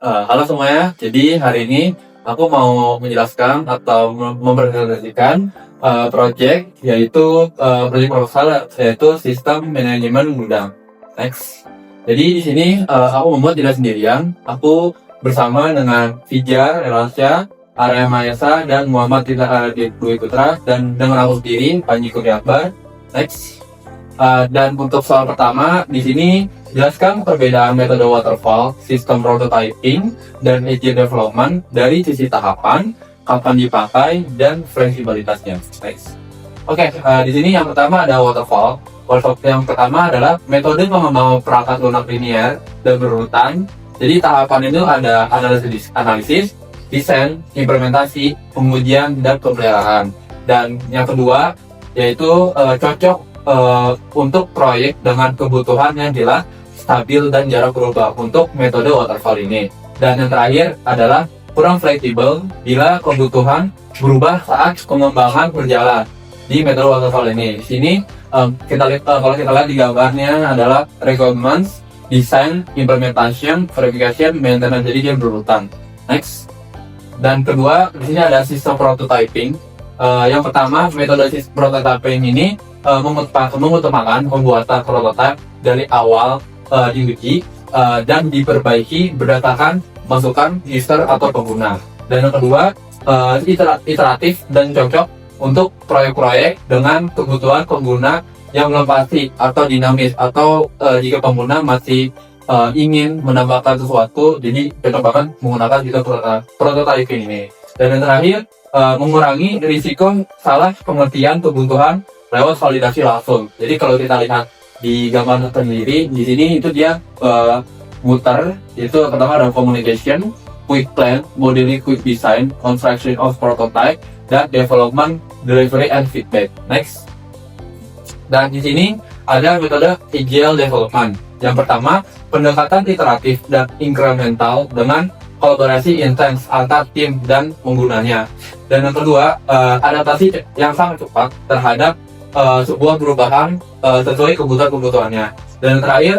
Halo semuanya, jadi hari ini aku mau menjelaskan atau mempresentasikan project yaitu project proposal yaitu sistem manajemen gudang. Next. Jadi di sini aku membuat tidak sendirian. Aku bersama dengan Fijar, Elasya, Arya Mayasa, dan Muhammad Dwi Putra, dan dengan aku sendiri Panji Kurnia Akbar. Next. Dan untuk soal pertama di sini jelaskan perbedaan metode waterfall, sistem prototyping, dan agile development dari sisi tahapan, kapan dipakai, dan fleksibilitasnya. Next. Oke, di sini yang pertama ada waterfall. Waterfall yang pertama adalah metode pengembangan perangkat lunak linear dan berurutan. Jadi tahapan itu ada analisis, desain, implementasi, pengujian, dan pemeliharaan. Dan yang kedua yaitu cocok untuk proyek dengan kebutuhan yang jelas, stabil, dan jarak berubah untuk metode waterfall ini. Dan yang terakhir adalah kurang fleksibel bila kebutuhan berubah saat pengembangan berjalan di metode waterfall ini. Di sini kita lihat kalau kita lihat di gambarnya adalah requirements, design, implementation, verification, maintenance, jadi dia berurutan. Next. Dan kedua, di sini ada sistem prototyping. Yang pertama, metode prototyping ini mengutamakan pembuatan prototipe dari awal diuji dan diperbaiki berdasarkan masukan user atau pengguna. Dan yang kedua, iteratif dan cocok untuk proyek-proyek dengan kebutuhan pengguna yang belum pasti atau dinamis, atau jika pengguna masih ingin menambahkan sesuatu, jadi cocok banget menggunakan sistem prototyping ini. Dan yang terakhir, mengurangi risiko salah pengertian kebutuhan lewat validasi langsung. Jadi kalau kita lihat di gambar sendiri, di sini itu dia muter. Itu pertama ada communication, quick plan, modeling, quick design, construction of prototype, dan development, delivery, and feedback. Next. Dan di sini ada metode agile development. Yang pertama, pendekatan iteratif dan incremental dengan kolaborasi intens antar tim dan penggunanya. Dan yang kedua, adaptasi yang sangat cepat terhadap sebuah perubahan sesuai kebutuhannya. Dan yang terakhir,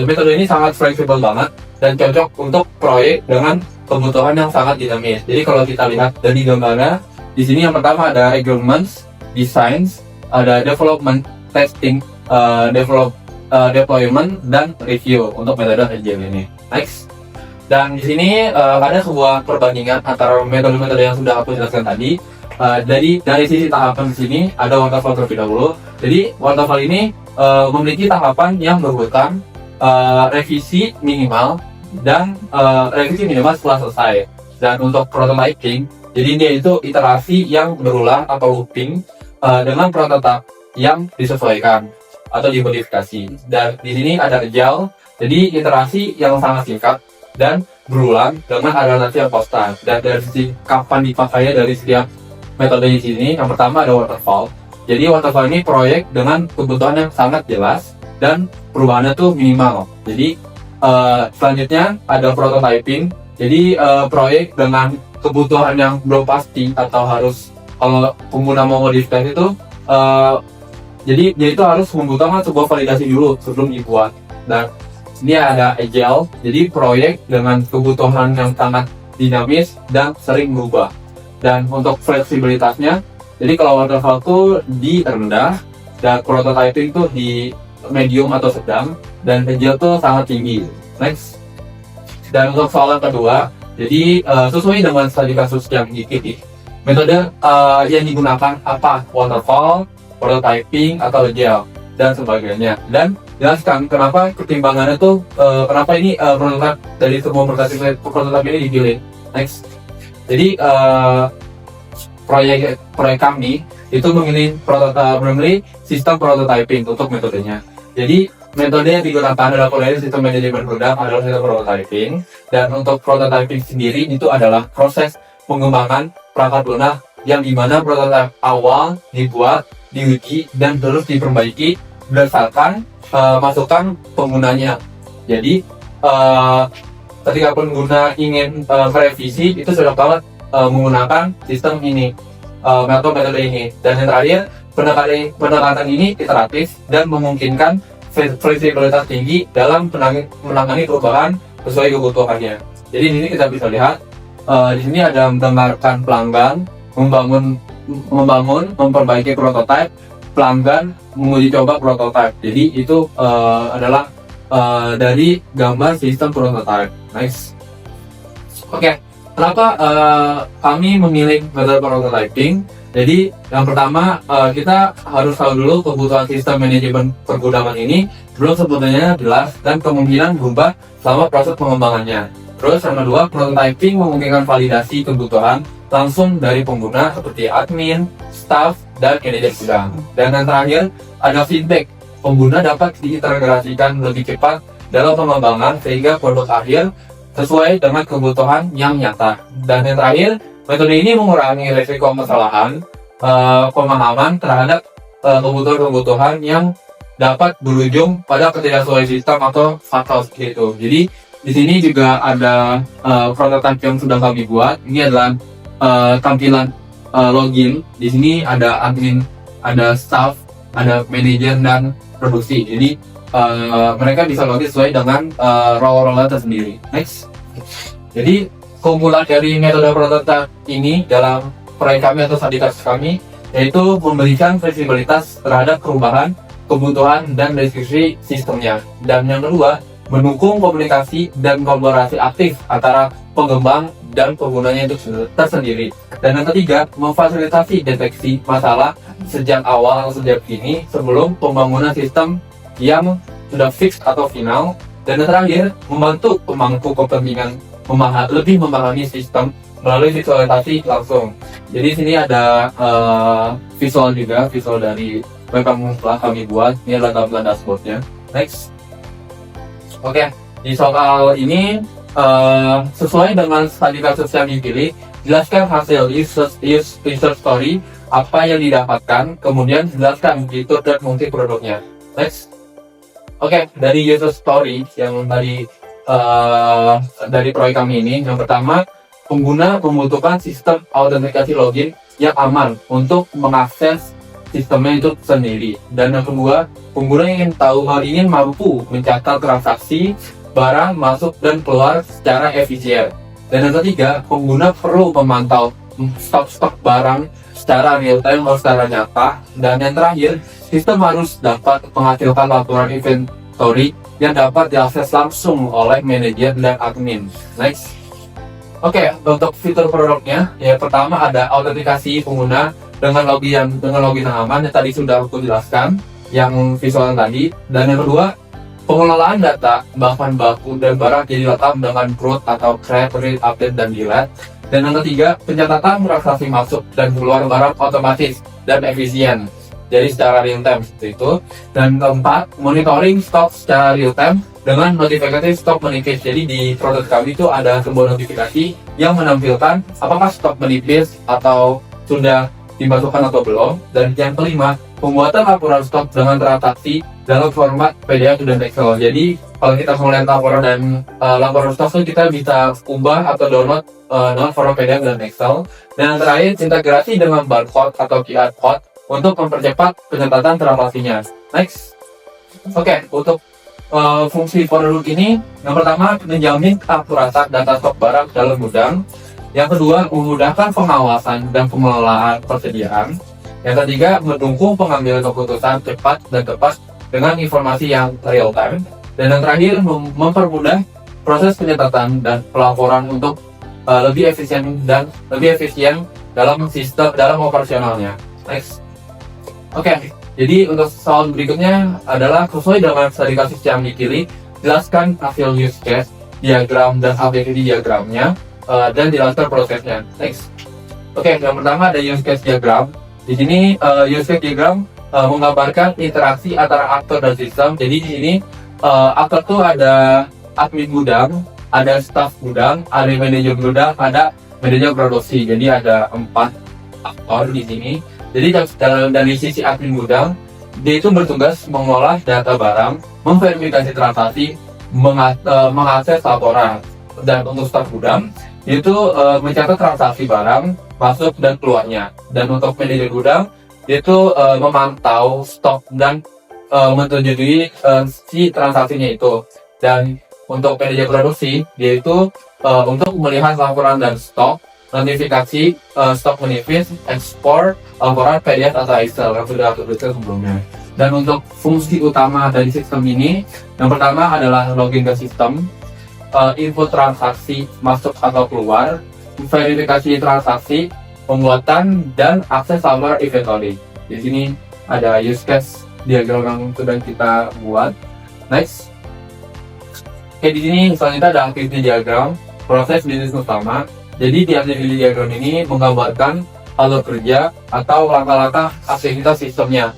metode ini sangat fleksibel banget dan cocok untuk proyek dengan kebutuhan yang sangat dinamis. Jadi kalau kita lihat dari gambarnya, di sini yang pertama ada requirements, designs, ada development, testing, deployment, dan review untuk metode agile ini. Next. Dan di sini ada sebuah perbandingan antara metode-metode yang sudah aku jelaskan tadi. Dari sisi tahapan di sini ada waterfall terlebih dahulu. Jadi waterfall ini memiliki tahapan yang berurutan revisi minimal dan revisi minimal setelah selesai. Dan untuk prototyping, jadi dia itu iterasi yang berulang atau looping dengan prototipe yang disesuaikan atau dimodifikasi. Dan di sini ada agile, jadi iterasi yang sangat singkat dan berulang dengan adaptasi yang konstan. Dan dari sisi kapan dipakainya dari setiap metode di sini, yang pertama ada waterfall. Jadi waterfall ini proyek dengan kebutuhan yang sangat jelas dan perubahannya tuh minimal. Jadi selanjutnya ada prototyping. Jadi proyek dengan kebutuhan yang belum pasti atau harus kalau pengguna mau modifikasi itu jadi dia itu harus membutuhkan sebuah validasi dulu sebelum dibuat. Dan ini ada agile, jadi proyek dengan kebutuhan yang sangat dinamis dan sering berubah. Dan untuk fleksibilitasnya, jadi kalau waterfall itu di rendah dan prototyping itu di medium atau sedang, dan agile itu sangat tinggi. Next. Dan untuk soal yang kedua, jadi sesuai dengan studi kasus yang diikuti, metode yang digunakan apa? Waterfall, prototyping, atau agile, dan sebagainya. Dan jelaskan kenapa ketimbangannya tuh, kenapa ini prototype dari semua prototype ini dipilih. Next. Jadi proyek kami itu memilih sistem prototyping untuk metodenya. Jadi metode yang digunakan adalah sistem manajemen produk adalah sistem prototyping. Dan untuk prototyping sendiri itu adalah proses pengembangan perangkat lunak yang dimana prototipe awal dibuat, diuji, dan terus diperbaiki berdasarkan masukan penggunanya. Jadi ketika pengguna ingin merevisi itu sudah banget menggunakan sistem ini, metode ini. Dan yang terakhir, pendekatan ini iteratif dan memungkinkan fleksibilitas tinggi dalam menangani perubahan sesuai kebutuhannya. Jadi di sini kita bisa lihat di sini ada mendengarkan pelanggan, memperbaiki prototipe, pelanggan menguji coba prototipe. Jadi itu adalah dari gambar sistem prototipe. Next. Oke, kenapa kami memilih metode prototyping? Jadi yang pertama kita harus tahu dulu kebutuhan sistem manajemen pergudangan ini belum sebetulnya jelas dan kemungkinan berubah selama proses pengembangannya. Terus yang kedua, prototyping memungkinkan validasi kebutuhan langsung dari pengguna seperti admin, staff, dan manajer gudang. Dan yang terakhir, ada feedback. Pengguna dapat diintegrasikan lebih cepat dalam pengembangan sehingga produk akhir sesuai dengan kebutuhan yang nyata. Dan yang terakhir, metode ini mengurangi risiko kesalahan, pemahaman terhadap kebutuhan-kebutuhan yang dapat berujung pada ketidaksesuaian sistem atau fatal gitu. Jadi di sini juga ada prototipe yang sudah kami buat. Ini adalah tampilan login. Di sini ada admin, ada staff, ada manajer dan produksi. Jadi mereka bisa login sesuai dengan role-role tersendiri. Next. Jadi keunggulan dari metode prototipe ini dalam proyek kami atau studi kasus kami yaitu memberikan fleksibilitas terhadap perubahan, kebutuhan dan deskripsi sistemnya. Dan yang kedua, mendukung komunikasi dan kolaborasi aktif antara pengembang dan penggunanya itu tersendiri. Dan yang ketiga, memfasilitasi deteksi masalah sejak awal atau sejak kini sebelum pembangunan sistem yang sudah fix atau final. Dan yang terakhir, membantu pemangku kepentingan lebih memahami sistem melalui visualisasi langsung. Jadi sini ada visual juga, visual dari web yang telah kami buat. Ini adalah tampilan dashboardnya. Next. Oke, di soal ini sesuai dengan studi kasus yang dipilih, jelaskan hasil user story, apa yang didapatkan, kemudian jelaskan fitur dan fungsi produknya. Next. Oke, dari user story yang dari proyek kami ini, yang pertama, pengguna membutuhkan sistem autentikasi login yang aman untuk mengakses sistemnya itu sendiri. Dan yang kedua, pengguna ingin mampu mencatat transaksi, barang masuk dan keluar secara efisien. Dan yang ketiga, pengguna perlu memantau stok barang secara real time atau secara nyata. Dan yang terakhir, sistem harus dapat menghasilkan laporan inventory yang dapat diakses langsung oleh manajer dan admin. Next. Oke, untuk fitur produknya, ya pertama ada autentikasi pengguna dengan login yang aman yang tadi sudah aku jelaskan, yang visual tadi. Dan yang kedua, pengelolaan data bahan baku dan barang jadi letakkan dengan root atau create, read, update, dan delete. Dan yang ketiga, pencatatan transaksi masuk dan keluar barang otomatis dan efisien, jadi secara real time seperti itu. Dan keempat, monitoring stok secara real time dengan notifikasi stok menipis. Jadi di produk kami itu ada sebuah notifikasi yang menampilkan apakah stok menipis atau sudah dimasukkan atau belum. Dan yang kelima, pembuatan laporan stok dengan transaksi dalam format PDF dan Excel. Jadi kalau kita melihat laporan stok itu kita bisa ubah atau download dengan format PDF dan Excel. Dan yang terakhir, integrasi dengan barcode atau QR code untuk mempercepat pencatatan transaksinya. Next. Oke, untuk fungsi produk ini, yang pertama menjamin keakuratan data stok barang dalam gudang. Yang kedua, memudahkan pengawasan dan pengelolaan persediaan. Yang ketiga, mendukung pengambilan keputusan cepat dan tepat dengan informasi yang real time. Dan yang terakhir, mempermudah proses pencatatan dan pelaporan untuk lebih efisien dalam operasionalnya. Next. Oke. Jadi untuk soal berikutnya adalah sesuai dengan studi kasus yang dipilih, jelaskan hasil use case, diagram dan ABCD diagramnya, dan jelaskan prosesnya. Next. Oke, yang pertama ada use case diagram. Di sini use case diagram menggambarkan interaksi antara aktor dan sistem. Jadi di sini aktor itu ada admin gudang, ada staff gudang, ada manajer gudang, ada manajer produksi. Jadi ada 4 aktor di sini. Jadi dari sisi admin gudang, dia itu bertugas mengolah data barang, memverifikasi transaksi, mengakses laporan. Dan untuk staf gudang, itu mencatat transaksi barang masuk dan keluarnya. Dan untuk manajer gudang, dia itu memantau stok dan menyetujui si transaksinya itu. Dan untuk manajer produksi, dia itu untuk melihat laporan dan stok, notifikasi stok menipis, ekspor laporan PDF atau Excel yang sudah aku berikan sebelumnya. Dan untuk fungsi utama dari sistem ini, yang pertama adalah login ke sistem, info transaksi masuk atau keluar, verifikasi transaksi, pembuatan dan akses laporan inventory. Di sini ada use case diagram yang sudah kita buat. Next. Oke, di sini selanjutnya ada activity diagram, proses bisnis utama. Jadi di activity diagram ini menggambarkan alur kerja atau langkah-langkah aktivitas sistemnya.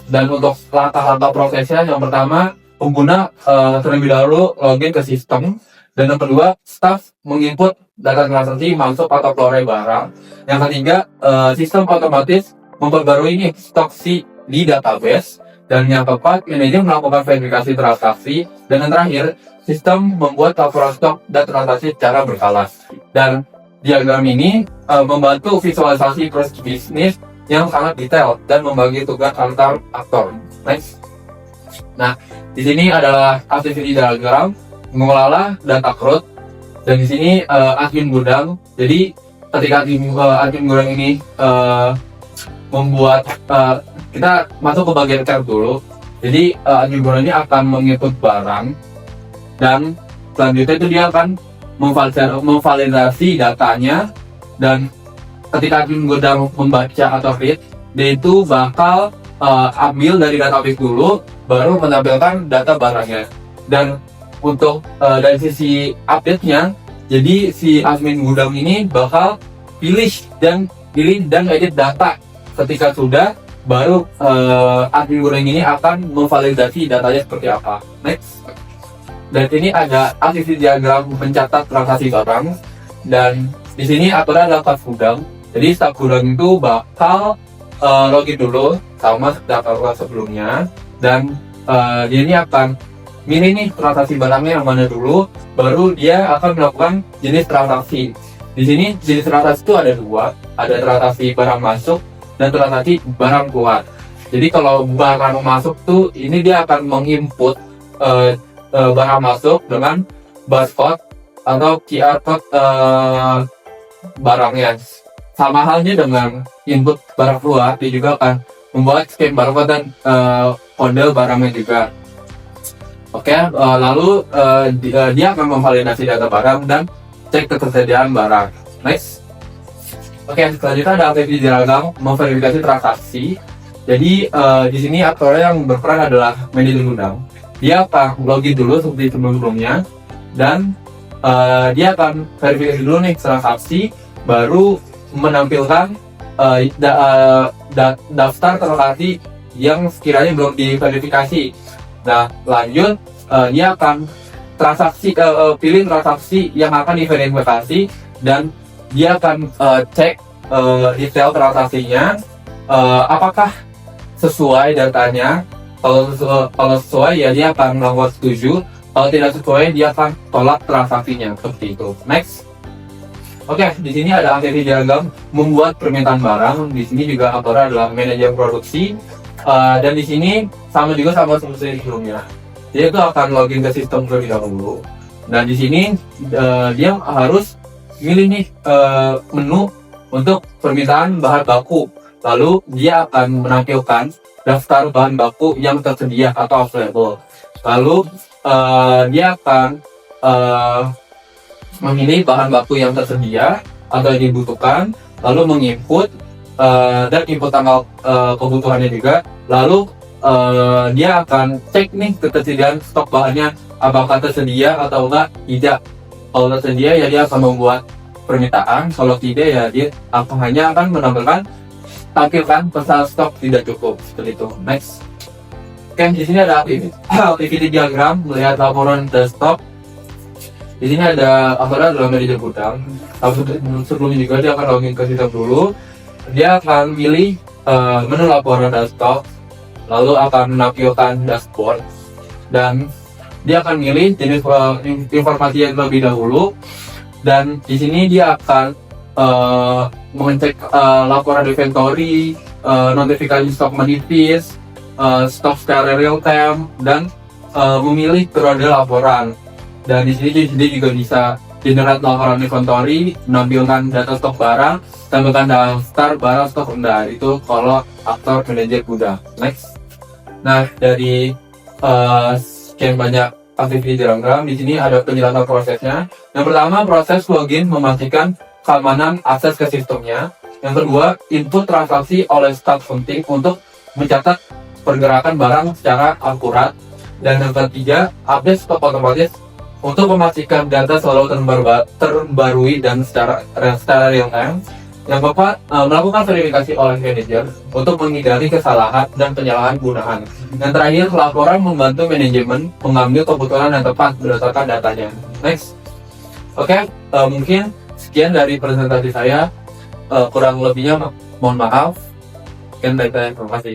Dan untuk langkah-langkah prosesnya, yang pertama pengguna terlebih dahulu login ke sistem, dan yang kedua staff menginput data transaksi masuk atau keluar barang. Yang ketiga sistem otomatis memperbarui stok di database. Dan yang keempat, manajer melakukan verifikasi transaksi. Dan yang terakhir, sistem membuat laporan stok dan transaksi secara berkala. Dan diagram ini membantu visualisasi proses bisnis yang sangat detail dan membagi tugas antar aktor. Next. Nah, di sini adalah activity diagram, mengelola data crowd, dan di sini admin gudang. Jadi ketika admin gudang ini membuat kita masuk ke bagian tab dulu. Jadi admin gudang ini akan menginput barang, dan selanjutnya itu dia akan memvalidasi datanya. Dan ketika admin gudang membaca atau read, dia itu bakal ambil dari database dulu, baru menampilkan data barangnya. Dan untuk dari sisi update-nya, jadi si admin gudang ini bakal pilih dan edit data. Ketika sudah, baru admin gudang ini akan memvalidasi datanya seperti apa. Next. Dan ini ada activity diagram mencatat transaksi barang, dan di sini aturan adalah staf gudang. Jadi staf gudang itu bakal login dulu sama data sebelumnya, dan dia ini akan milih transaksi barangnya yang mana dulu, baru dia akan melakukan jenis transaksi. Di sini jenis transaksi itu ada dua, ada transaksi barang masuk dan transaksi barang keluar. Jadi kalau barang masuk tuh, ini dia akan menginput barang masuk dengan barcode atau QR code barangnya. Sama halnya dengan input barang keluar, dia juga akan membuat scan barcode dan kode barangnya juga. Oke, lalu dia akan memvalidasi data barang dan cek ketersediaan barang. Next. Oke, selanjutnya ada activity diagram memverifikasi transaksi. Jadi di sini aktor yang berperan adalah manajer gudang. Dia akan login dulu seperti sebelumnya, dan dia akan verifikasi dulu transaksi, baru menampilkan daftar transaksi yang sekiranya belum diverifikasi. Nah, lanjut dia akan pilih transaksi yang akan diverifikasi, dan dia akan cek detail transaksinya, apakah sesuai datanya. Kalau sesuai ya dia akan melakukan setuju, kalau tidak sesuai dia akan tolak transaksinya, seperti itu. Next. Oke, di sini ada activity diagram membuat permintaan barang. Di sini juga aktornya adalah manajer produksi, dan di sini sama seperti sebelumnya. Dia itu akan login ke sistem terlebih dahulu. Dan di sini dia harus milih menu untuk permintaan bahan baku. Lalu dia akan menampilkan daftar bahan baku yang tersedia atau available. Lalu dia akan memilih bahan baku yang tersedia atau yang dibutuhkan, lalu menginput dan input tanggal kebutuhannya juga. Lalu dia akan cek ketersediaan stok bahannya, apakah tersedia atau tidak. Kalau tersedia ya dia akan membuat permintaan, kalau tidak ya dia hanya akan tampilkan pesan stok tidak cukup, seperti itu. Next. Oke, di sini ada activity diagram melihat laporan dan stok. Di sini ada adalah manajer gudang. Sebelumnya juga dia akan login ke sistem dulu. Dia akan pilih menu laporan dan stok, lalu akan menampilkan dashboard, dan dia akan milih jenis informasi yang lebih dahulu. Dan di sini dia akan mengecek laporan inventory, notifikasi stok menipis, stok secara real time, dan memilih periode laporan. Dan di sini dia juga bisa generate laporan inventory, menampilkan data stok barang, tampilkan daftar barang stok rendah. Itu kalau aktor manajer udah. Next. Nah, dari sekian banyak aktivitas diagram, di sini ada penjelasan prosesnya. Yang pertama, proses login memastikan keamanan akses ke sistemnya. Yang kedua, input transaksi oleh staf penting untuk mencatat pergerakan barang secara akurat. Dan yang ketiga, update stok otomatis untuk memastikan data selalu terbarui dan secara real time. Yang keempat, melakukan verifikasi oleh manajer untuk menghindari kesalahan dan penyalahan gunaan. Yang terakhir, laporan membantu manajemen mengambil keputusan yang tepat berdasarkan datanya. Next. Oke, mungkin sekian dari presentasi saya. Kurang lebihnya mohon maaf. Sekian dari saya, terima kasih.